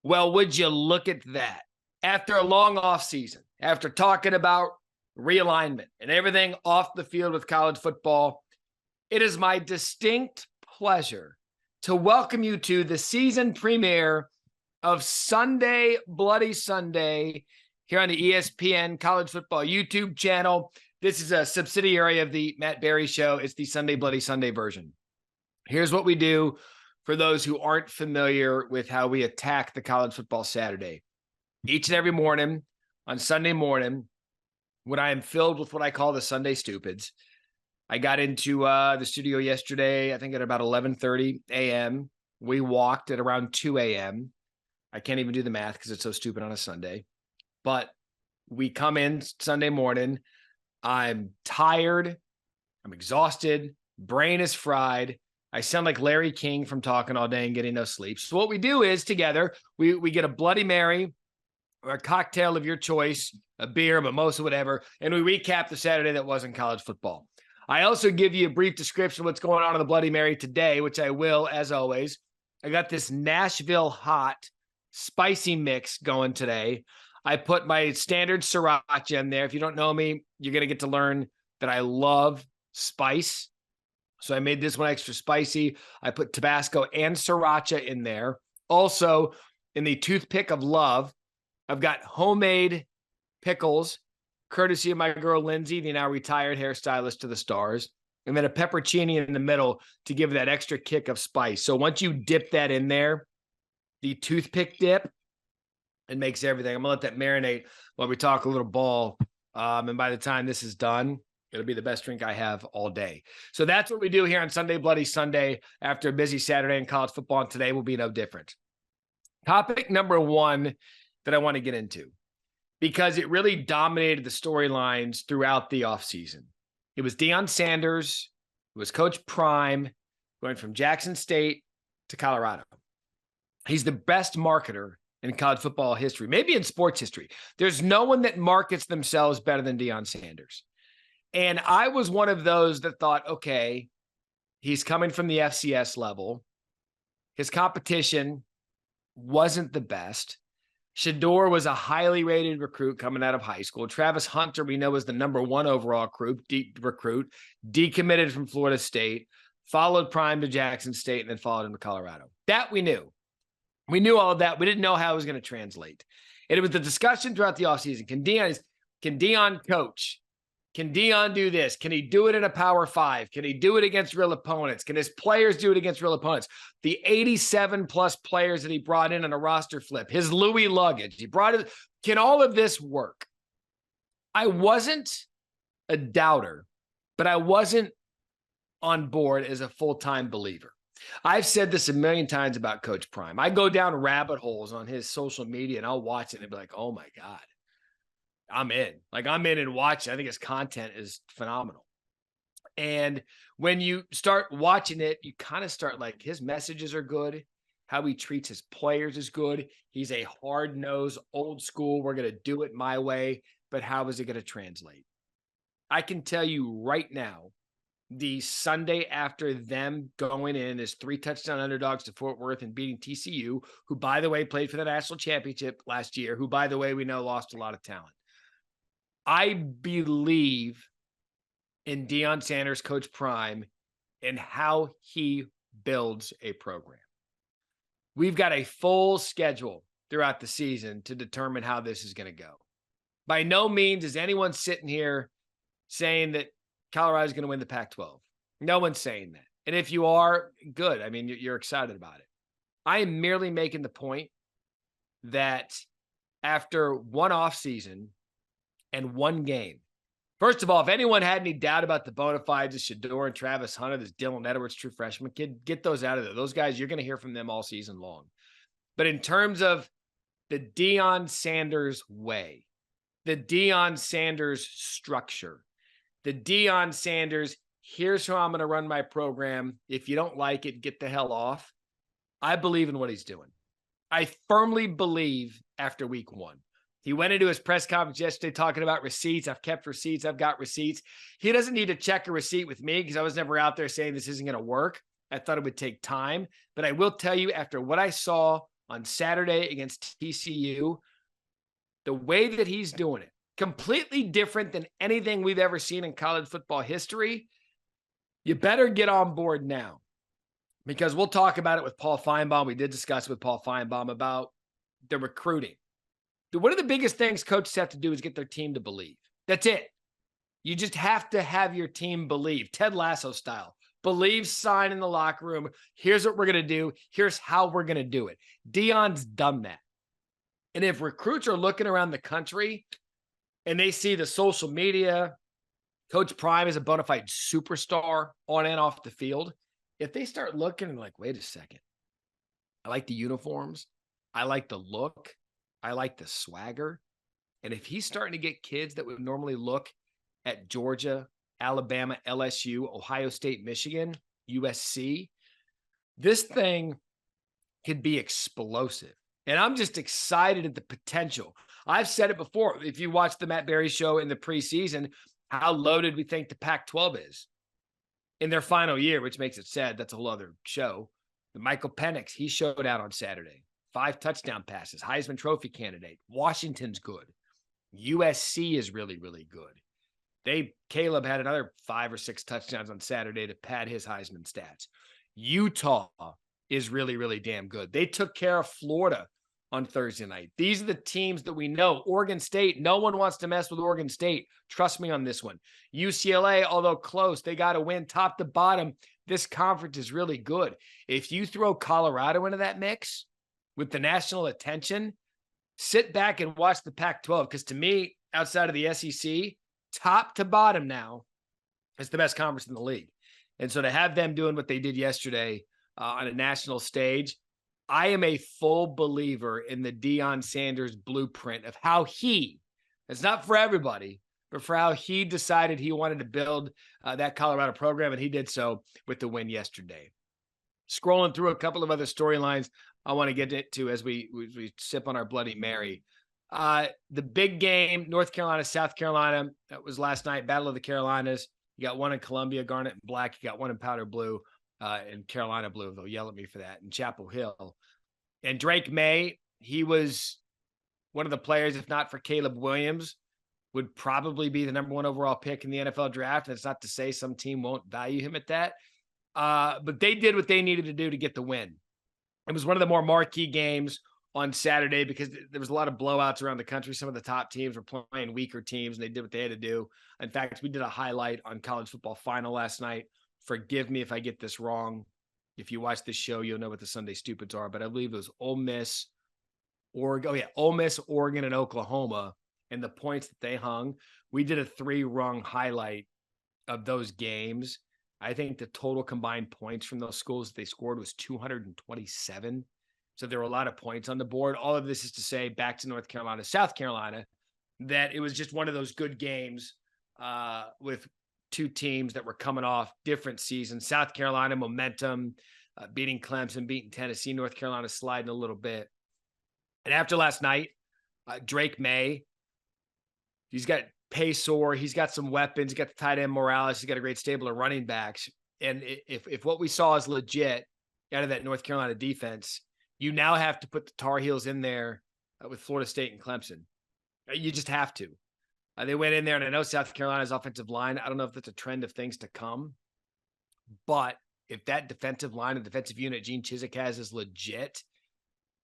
Well, would you look at that? After a long offseason, after talking about realignment and everything off the field with college football, it is my distinct pleasure to welcome you to the season premiere of Sunday Bloody Sunday here on the ESPN College Football YouTube channel. This is a subsidiary of the Matt Barrie Show. It's the Sunday Bloody Sunday version. Here's what we do for those who aren't familiar with how we attack the college football Saturday. Each and every morning on Sunday morning, when I am filled with what I call the Sunday Stupids, I got into the studio yesterday, I think at about 11:30 a.m. We walked at around 2 a.m. I can't even do the math because it's so stupid on a Sunday. But we come in Sunday morning. I'm tired. I'm exhausted. Brain is fried. I sound like Larry King from talking all day and getting no sleep. So what we do is together, we get a Bloody Mary or a cocktail of your choice, a beer, a mimosa, whatever, and we recap the Saturday that wasn't college football. I also give you a brief description of what's going on in the Bloody Mary today, which I will, as always. I got this Nashville hot spicy mix going today. I put my standard sriracha in there. If you don't know me, you're going to get to learn that I love spice. So I made this one extra spicy. I put Tabasco and sriracha in there. Also, in the toothpick of love, I've got homemade pickles, courtesy of my girl Lindsay, the now retired hairstylist to the stars, and then a peppercini in the middle to give that extra kick of spice. So once you dip that in there, the toothpick dip, it makes everything. I'm going to let that marinate while we talk a little ball. And by the time this is done, it'll be the best drink I have all day. So that's what we do here on Sunday Bloody Sunday after a busy Saturday in college football, and today will be no different. Topic number one that I want to get into, because it really dominated the storylines throughout the offseason. It was Deion Sanders. It was Coach Prime going from Jackson State to Colorado. He's the best marketer in college football history, maybe in sports history. There's no one that markets themselves better than Deion Sanders. And I was one of those that thought, okay, he's coming from the FCS level. His competition wasn't the best. Shador was a highly rated recruit coming out of high school. Travis Hunter, we know, was the number one overall recruit, decommitted from Florida State, followed Prime to Jackson State, and then followed him to Colorado. That we knew. We knew all of that. We didn't know how it was going to translate. And it was the discussion throughout the offseason. Can Deion coach? Can Deion do this? Can he do it in a Power 5? Can he do it against real opponents? Can his players do it against real opponents? The 87-plus players that he brought in on a roster flip, his Louis luggage, he brought it. Can all of this work? I wasn't a doubter, but I wasn't on board as a full-time believer. I've said this a million times about Coach Prime. I go down rabbit holes on his social media and I'll watch it and be like, oh my God, I'm in. Like, I'm in and watch it. I think his content is phenomenal. And when you start watching it, you kind of start like, his messages are good. How he treats his players is good. He's a hard-nosed, old school, we're going to do it my way. But how is it going to translate? I can tell you right now, the Sunday after them going in as 3-touchdown underdogs to Fort Worth and beating TCU, who, by the way, played for the national championship last year, who, by the way, we know lost a lot of talent. I believe in Deion Sanders, Coach Prime, and how he builds a program. We've got a full schedule throughout the season to determine how this is going to go. By no means is anyone sitting here saying that Colorado is going to win the Pac-12. No one's saying that. And if you are, good. I mean, you're excited about it. I am merely making the point that after one offseason and one game, first of all, if anyone had any doubt about the bona fides of Shador and Travis Hunter, this Dylan Edwards, true freshman kid, get those out of there. Those guys, you're going to hear from them all season long. But in terms of the Deion Sanders way, the Deion Sanders structure, the Deion Sanders, here's how I'm going to run my program. If you don't like it, get the hell off. I believe in what he's doing. I firmly believe after week one. He went into his press conference yesterday talking about receipts. I've kept receipts. I've got receipts. He doesn't need to check a receipt with me because I was never out there saying this isn't going to work. I thought it would take time. But I will tell you, after what I saw on Saturday against TCU, the way that he's doing it, completely different than anything we've ever seen in college football history. You better get on board now, because we'll talk about it with Paul Feinbaum. We did discuss with Paul Feinbaum about the recruiting. One of the biggest things coaches have to do is get their team to believe. That's it. You just have to have your team believe, Ted Lasso style. Believe, sign in the locker room. Here's what we're going to do. Here's how we're going to do it. Deion's done that. And if recruits are looking around the country and they see the social media, Coach Prime is a bona fide superstar on and off the field, if they start looking and like, wait a second, I like the uniforms, I like the look, I like the swagger. And if he's starting to get kids that would normally look at Georgia, Alabama, LSU, Ohio State, Michigan, USC, this thing could be explosive. And I'm just excited at the potential. I've said it before. If you watch the Matt Barrie Show in the preseason, how loaded we think the Pac-12 is in their final year, which makes it sad. That's a whole other show. The Michael Penix, he showed out on Saturday. 5 touchdown passes, Heisman Trophy candidate. Washington's good. USC is really, really good. Caleb had another 5 or 6 touchdowns on Saturday to pad his Heisman stats. Utah is really, really damn good. They took care of Florida on Thursday night. These are the teams that we know. Oregon State, no one wants to mess with Oregon State. Trust me on this one. UCLA, although close, they got to win top to bottom. This conference is really good. If you throw Colorado into that mix with the national attention, sit back and watch the Pac-12, because to me, outside of the SEC, top to bottom now, it's the best conference in the league. And so to have them doing what they did yesterday on a national stage, I am a full believer in the Deion Sanders blueprint of how it's not for everybody, but for how he decided he wanted to build that Colorado program, and he did so with the win yesterday. Scrolling through a couple of other storylines I want to get to as we sip on our Bloody Mary. The big game, North Carolina, South Carolina, that was last night, Battle of the Carolinas. You got one in Columbia, Garnet and Black. You got one in Powder Blue. And Carolina Blue, they'll yell at me for that, in Chapel Hill. And Drake May, he was one of the players, if not for Caleb Williams, would probably be the number 1 overall pick in the NFL draft. And it's not to say some team won't value him at that. But they did what they needed to do to get the win. It was one of the more marquee games on Saturday because there was a lot of blowouts around the country. Some of the top teams were playing weaker teams, and they did what they had to do. In fact, we did a highlight on College Football Final last night. Forgive me if I get this wrong. If you watch this show, you'll know what the Sunday Stupids are, but I believe it was Ole Miss, Oregon, and Oklahoma, and the points that they hung. We did a 3-rung highlight of those games. I think the total combined points from those schools that they scored was 227. So there were a lot of points on the board. All of this is to say, back to North Carolina, South Carolina, that it was just one of those good games with 2 teams that were coming off different seasons. South Carolina, momentum, beating Clemson, beating Tennessee. North Carolina sliding a little bit. And after last night, Drake May, he's got Paysor, he's got some weapons, he's got the tight end Morales, he's got a great stable of running backs. And if what we saw is legit out of that North Carolina defense, you now have to put the Tar Heels in there with Florida State and Clemson. You just have to. They went in there, and I know South Carolina's offensive line, I don't know if that's a trend of things to come, but if that defensive line and defensive unit Gene Chizik has is legit,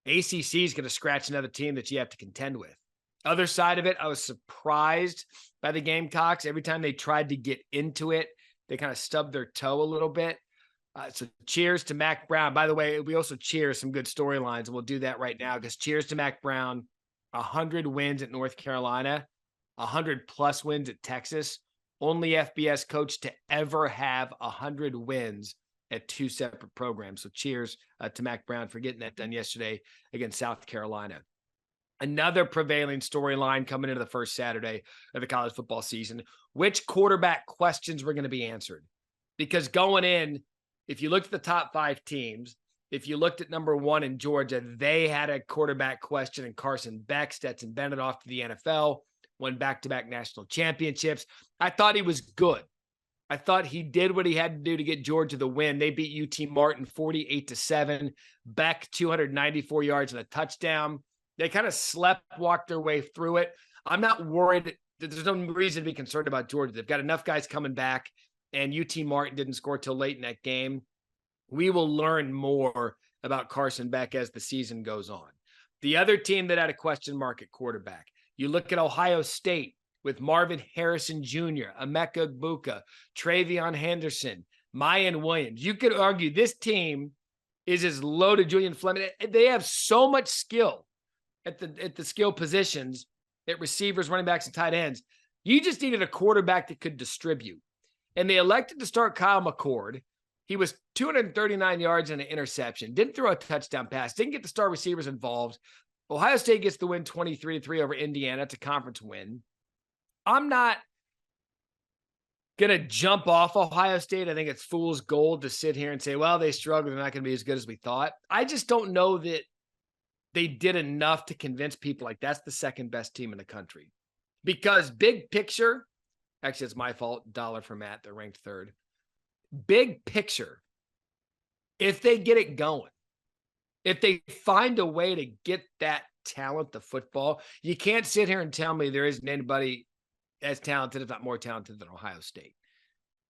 ACC is going to scratch another team that you have to contend with. Other side of it, I was surprised by the Gamecocks. Every time they tried to get into it, they kind of stubbed their toe a little bit. So cheers to Mac Brown. By the way, we also cheer some good storylines, and we'll do that right now, because cheers to Mac Brown. 100 wins at North Carolina, 100+ wins at Texas. Only FBS coach to ever have 100 wins at 2 separate programs. So cheers to Mac Brown for getting that done yesterday against South Carolina. Another prevailing storyline coming into the first Saturday of the college football season: which quarterback questions were going to be answered? Because going in, if you looked at the top 5 teams, if you looked at number 1 in Georgia, they had a quarterback question, and Carson Beck, Stetson Bennett off to the NFL, won back-to-back national championships. I thought he was good. I thought he did what he had to do to get Georgia the win. They beat UT Martin 48-7. Beck 294 yards and a touchdown. They kind of walked their way through it. I'm not worried. There's no reason to be concerned about Georgia. They've got enough guys coming back, and UT Martin didn't score till late in that game. We will learn more about Carson Beck as the season goes on. The other team that had a question mark at quarterback, you look at Ohio State with Marvin Harrison Jr., Emeka Egbuka, Travion Henderson, Mayan Williams. You could argue this team is as loaded, Julian Fleming. They have so much skill at the skill positions, at receivers, running backs, and tight ends. You just needed a quarterback that could distribute. And they elected to start Kyle McCord. He was 239 yards and an interception. Didn't throw a touchdown pass. Didn't get the star receivers involved. Ohio State gets the win 23-3 over Indiana. It's a conference win. I'm not going to jump off Ohio State. I think it's fool's gold to sit here and say, well, they struggled. They're not going to be as good as we thought. I just don't know that they did enough to convince people like that's the second best team in the country. Because big picture, actually, it's my fault. Dollar for Matt. They're ranked third. Big picture, if they get it going, if they find a way to get that talent to football, you can't sit here and tell me there isn't anybody as talented, if not more talented than Ohio State.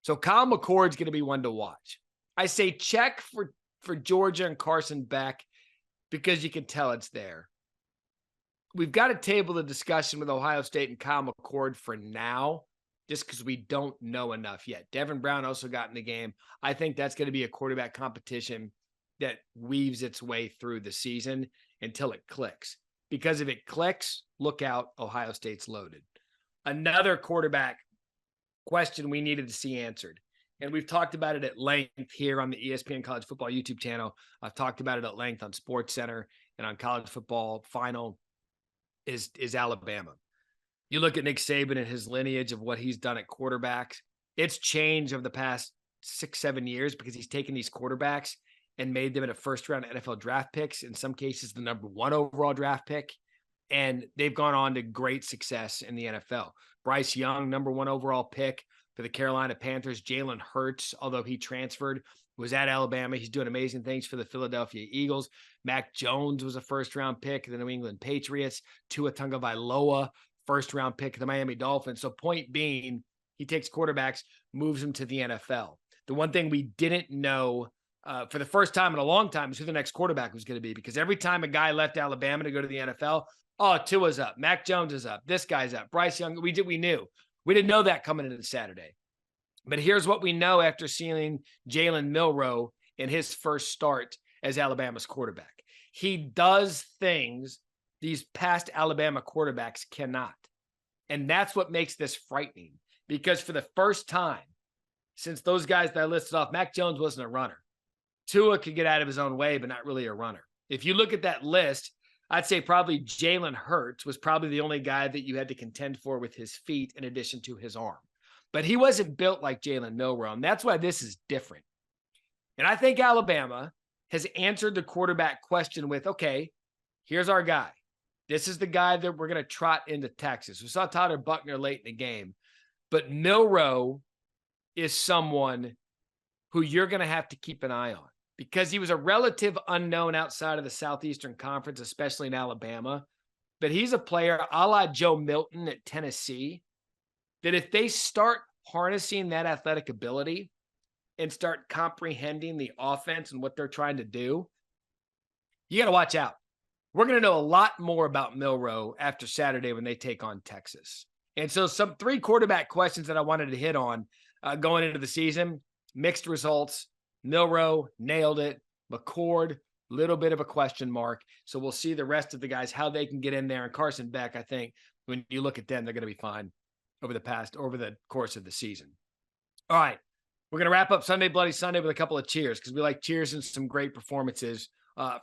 So Kyle McCord's going to be one to watch. I say check for Georgia and Carson Beck because you can tell it's there. We've got to table the discussion with Ohio State and Kyle McCord for now, just because we don't know enough yet. Devin Brown also got in the game. I think that's going to be a quarterback competition that weaves its way through the season until it clicks. Because if it clicks, look out, Ohio State's loaded. Another quarterback question we needed to see answered. And we've talked about it at length here on the ESPN College Football YouTube channel. I've talked about it at length on SportsCenter and on College Football Final is Alabama. You look at Nick Saban and his lineage of what he's done at quarterbacks. It's changed over the past 6-7 years because he's taken these quarterbacks and made them into first-round NFL draft picks, in some cases the number 1 overall draft pick, and they've gone on to great success in the NFL. Bryce Young, number 1 overall pick for the Carolina Panthers. Jalen Hurts, although he transferred, was at Alabama. He's doing amazing things for the Philadelphia Eagles. Mac Jones was a first-round pick of the New England Patriots. Tua Tagovailoa, first-round pick of the Miami Dolphins. So point being, he takes quarterbacks, moves them to the NFL. The one thing we didn't know for the first time in a long time is who the next quarterback was going to be, because every time a guy left Alabama to go to the NFL, oh, Tua's up, Mac Jones is up, this guy's up, Bryce Young. We knew. We didn't know that coming into Saturday. But here's what we know after seeing Jalen Milroe in his first start as Alabama's quarterback. He does things these past Alabama quarterbacks cannot. And that's what makes this frightening, because for the first time since those guys that I listed off, Mac Jones wasn't a runner. Tua could get out of his own way, but not really a runner. If you look at that list, I'd say probably Jalen Hurts was probably the only guy that you had to contend for with his feet in addition to his arm. But he wasn't built like Jalen Milroe, and that's why this is different. And I think Alabama has answered the quarterback question with, okay, here's our guy. This is the guy that we're going to trot into Texas. We saw Tyler Buckner late in the game, but Milroe is someone who you're going to have to keep an eye on because he was a relative unknown outside of the Southeastern Conference, especially in Alabama. But he's a player a la Joe Milton at Tennessee that if they start harnessing that athletic ability and start comprehending the offense and what they're trying to do, you got to watch out. We're going to know a lot more about Milroe after Saturday when they take on Texas. And so some 3 quarterback questions that I wanted to hit on going into the season, mixed results. Milroe nailed it. McCord, little bit of a question mark. So we'll see the rest of the guys, how they can get in there. And Carson Beck, I think when you look at them, they're going to be fine over the course of the season. All right. We're going to wrap up Sunday Bloody Sunday with a couple of cheers because we like cheers and some great performances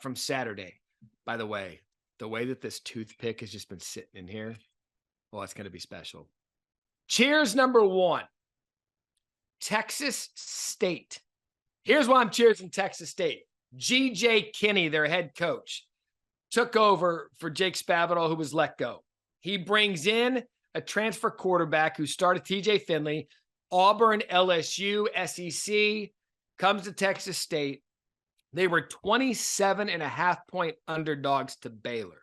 from Saturday. By the way that this toothpick has just been sitting in here, well, it's going to be special. Cheers number 1, Texas State. Here's why I'm cheering Texas State. G.J. Kinney, their head coach, took over for Jake Spavital, who was let go. He brings in a transfer quarterback who started, T.J. Finley, Auburn, LSU, SEC, comes to Texas State. They were 27.5-point underdogs to Baylor.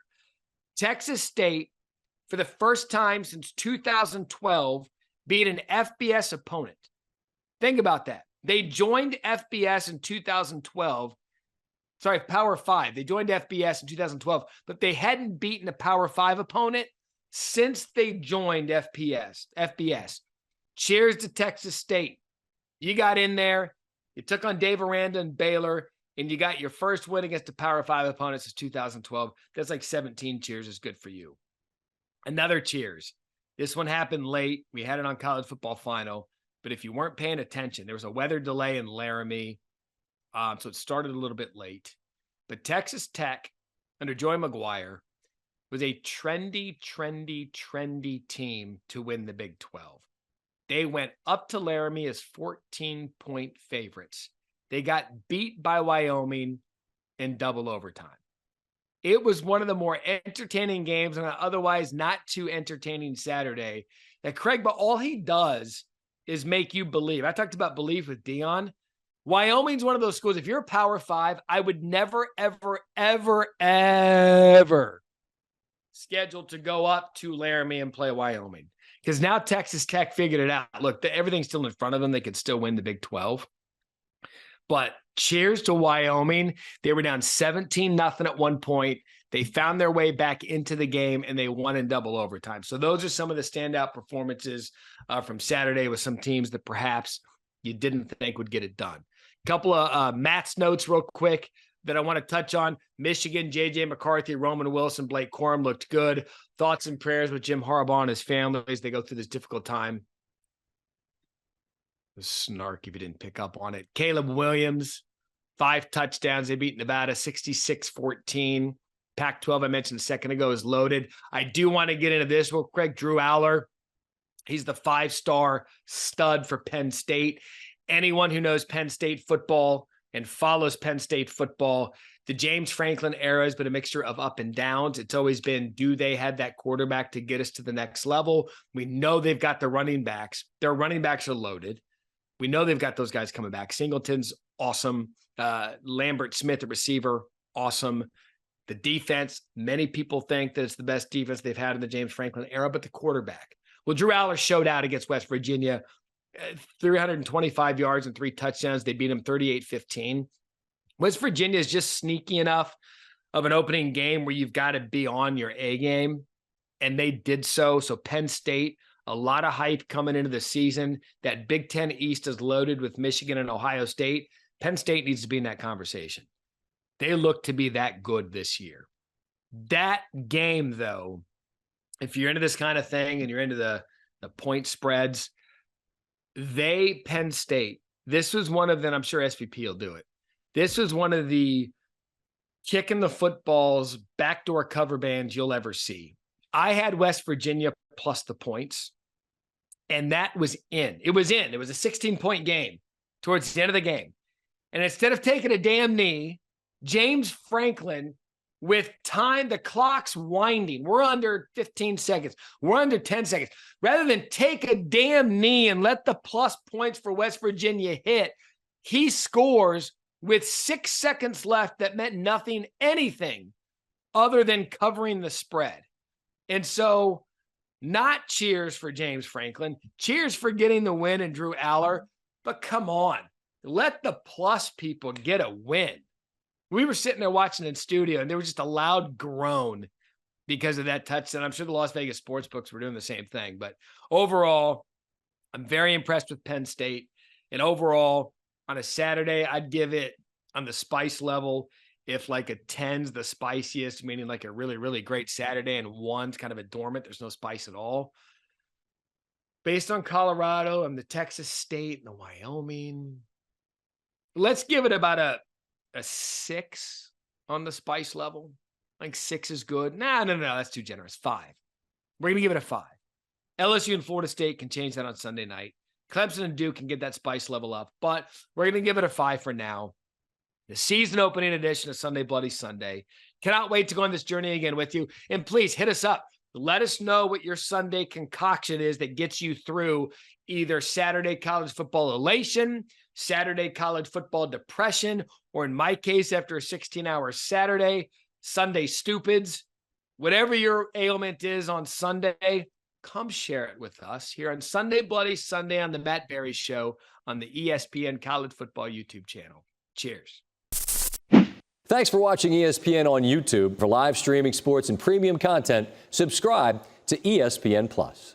Texas State, for the first time since 2012, beat an FBS opponent. Think about that. They joined FBS in 2012. Sorry, Power 5. They joined FBS in 2012, but they hadn't beaten a Power 5 opponent since they joined FBS. Cheers to Texas State. You got in there. You took on Dave Aranda and Baylor, and you got your first win against a Power 5 opponent since 2012. That's like 17 cheers is good for you. Another cheers. This one happened late. We had it on College Football Final, but if you weren't paying attention, there was a weather delay in Laramie, so it started a little bit late. But Texas Tech, under Joey McGuire, was a trendy team to win the Big 12. They went up to Laramie as 14-point favorites. They got beat by Wyoming in double overtime. It was one of the more entertaining games on an otherwise not too entertaining Saturday that Craig, but all he does is make you believe. I talked about belief with Deion. Wyoming's one of those schools. If you're a Power 5, I would never, ever schedule to go up to Laramie and play Wyoming. Because now Texas Tech figured it out. Look, everything's still in front of them. They could still win the Big 12. But cheers to Wyoming. They were down 17-0 at one point. They found their way back into the game, and they won in double overtime. So those are some of the standout performances from Saturday with some teams that perhaps you didn't think would get it done. A couple of Matt's notes real quick that I want to touch on. Michigan, J.J. McCarthy, Roman Wilson, Blake Corum looked good. Thoughts and prayers with Jim Harbaugh and his family as they go through this difficult time. Snark if you didn't pick up on it. Caleb Williams, 5 touchdowns. They beat Nevada 66-14. Pac-12, I mentioned a second ago, is loaded. I do want to get into this real quick. Drew Aller, he's the 5-star stud for Penn State. Anyone who knows Penn State football and follows Penn State football, the James Franklin era has been a mixture of up and downs. It's always been, do they have that quarterback to get us to the next level? We know they've got the running backs. Their running backs are loaded. We know they've got those guys coming back. Singleton's awesome. Lambert Smith, the receiver, awesome. The defense, many people think that it's the best defense they've had in the James Franklin era, but the quarterback. Well, Drew Aller showed out against West Virginia, 325 yards and 3 touchdowns. They beat him 38-15. West Virginia is just sneaky enough of an opening game where you've got to be on your A game, and they did so. So Penn State, a lot of hype coming into the season. That Big Ten East is loaded with Michigan and Ohio State. Penn State needs to be in that conversation. They look to be that good this year. That game, though, if you're into this kind of thing and you're into the point spreads, Penn State, this was one of them. I'm sure SVP will do it. This was one of the kicking the footballs, backdoor cover bands you'll ever see. I had West Virginia plus the points, and that was in. It was in. It was a 16-point game towards the end of the game. And instead of taking a damn knee, James Franklin, with time, the clock's winding. We're under 15 seconds. We're under 10 seconds. Rather than take a damn knee and let the plus points for West Virginia hit, he scores with 6 seconds left that meant nothing, anything other than covering the spread. And so, not cheers for James Franklin. Cheers for getting the win and Drew Aller. But come on, let the plus people get a win. We were sitting there watching in studio, and there was just a loud groan because of that touchdown. I'm sure the Las Vegas sportsbooks were doing the same thing. But overall, I'm very impressed with Penn State. And overall, on a Saturday, I'd give it on the spice level. If like a 10's the spiciest, meaning like a really, really great Saturday, and 1's kind of a dormant, there's no spice at all. Based on Colorado and the Texas State and the Wyoming, let's give it about a 6 on the spice level. Like 6 is good. No, that's too generous. 5. We're going to give it a 5. LSU and Florida State can change that on Sunday night. Clemson and Duke can get that spice level up, but we're going to give it a 5 for now. The season opening edition of Sunday Bloody Sunday. Cannot wait to go on this journey again with you. And please hit us up. Let us know what your Sunday concoction is that gets you through either Saturday college football elation, Saturday college football depression, or in my case, after a 16-hour Saturday, Sunday stupids. Whatever your ailment is on Sunday, come share it with us here on Sunday Bloody Sunday on the Matt Barrie Show on the ESPN College Football YouTube channel. Cheers. Thanks for watching ESPN on YouTube. For live streaming sports and premium content, subscribe to ESPN+.